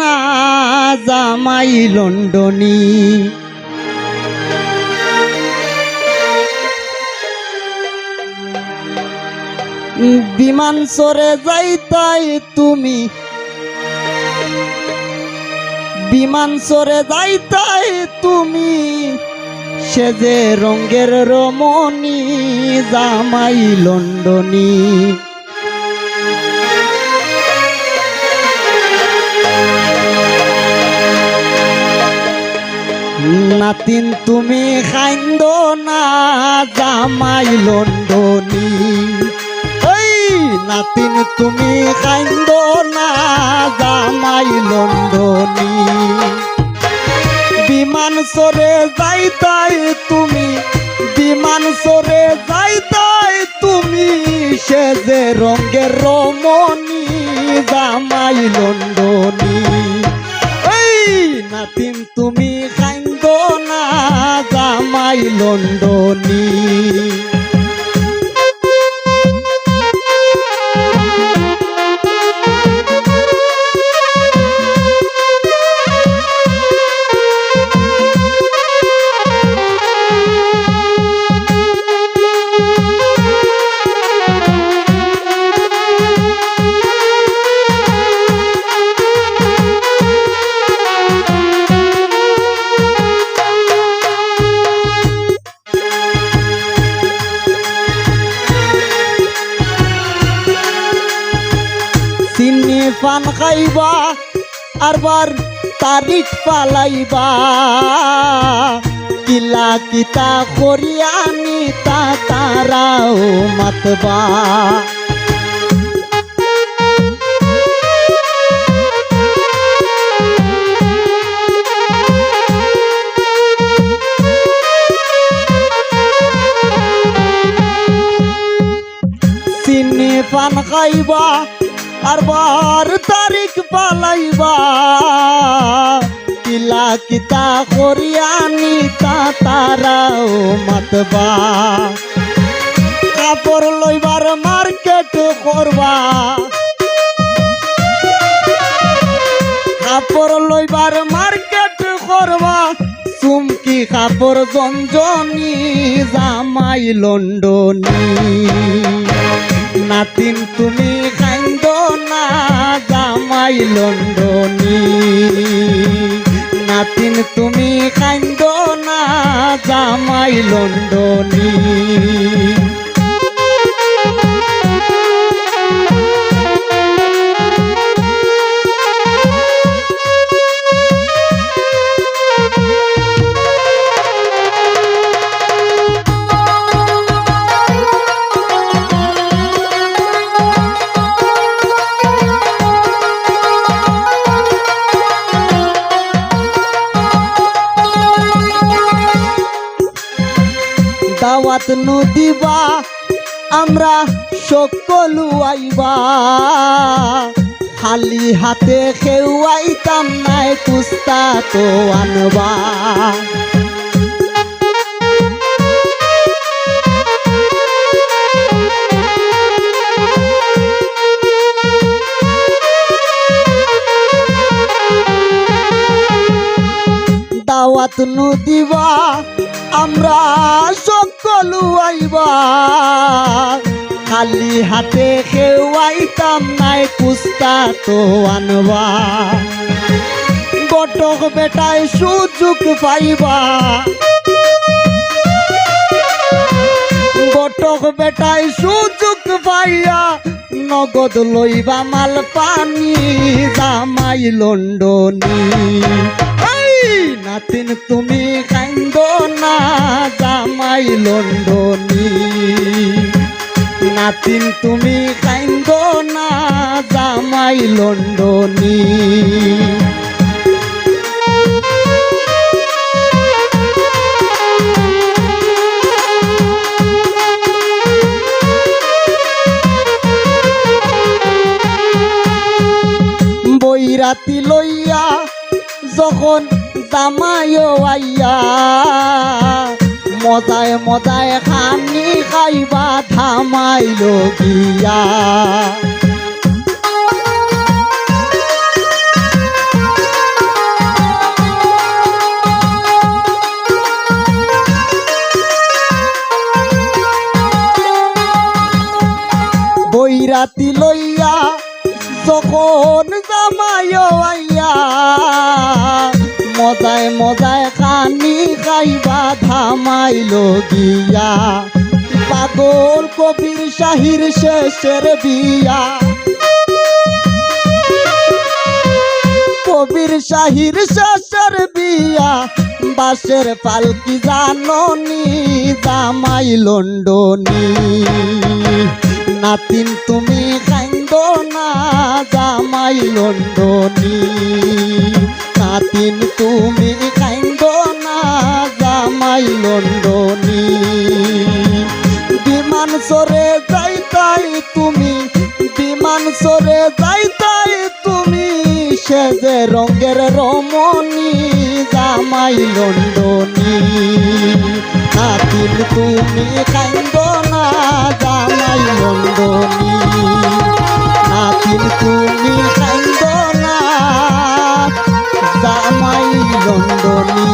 না জামাই লন্ডনী। বিমান চড়ে যাইতাই তুমি, বিমান চড়ে যাইতাই তুমি, সে যে রঙের রমণী জামাই লন্ডনী। নাতিন তুমি খাইন্দ না জামাই লন্ডনী, এই নাতিন তুমি খাইন্দ না জামাই লন্ডনী। বিমান চড়ে যাইতাই তুমি, বিমান চড়ে যাইতাই তুমি, সে যে রঙের রমণী জামাই লন্ডনী। এই নাতিন তুমি খাইন্দ না জামাই লন্ডনী। চিনি পান খাইবা আরবার তারিখ পালাইবা, কিলা কিতা করিয়ানি তা তারাও মাতবা। চিনি পান খাইবা আরবার তারিখ পালাইবা, কিলা কিতা করিয়ানি তা তারাও মাতবা। কাপড় লইবার মার্কেট করবা, কাপড় লইবার মার্কেট করবা, চুমকি কাপড় জঞ্জনী জামাই লন্ডনী। নাতিন তুমি খাইন্দ না জামাই লন্ডনী, নাতিন তুমি খাইন্দ না জামাই লন্ডনী। দাওয়াত নু দিবা আমরা সকলু আইবা, খালি হাতে কেউ আইতাম নাই কুস্তা তো আনবা। দাওয়াত নু দিবা আমরা সকলু আইবা, খালি হাতে কেউ আইতাম নাই কুস্তা তো আনবা। গটক বেটায় সুযোগ পাইবা, গটক বেটায় সুযোগ পাইয়া, নগদ লইবা মাল পানি জামাই লন্ডনী। নাতিন তুমি কাইন্দ না জামাই লন্ডনী, নাতিন তুমি কাইন্দ না জামাই লন্ডনী। বৈরাতি লইয়া যখন জামাইও আইয়া, মজায় মজায় খানি খাইবা থামাইল গিয়া। বারাতি লইয়া যখন জামাইও আইয়া মজায় মজায় খানি খাইবা ধামাইল গিয়া পাগল কবির শাহির শেষের বিয়া কবির শাহির শেষের বিয়া বাসের পালকি জাননি জামাই লন্ডনী নাতিন তুমি কান্দ না জামাই লন্ডনী নাতিন তুমি কান্দ না জামাই লন্ডনী বিমান সরে যাইতাই তুমি বিমান সরে যাইতাই তুমি সেজে রঙের রমণী জামাই লন্ডনী নাতিন তুমি কান্দ না জামাই লন্ডনী নাতিন তুমি কান্দ না জামাই লন্ডনী।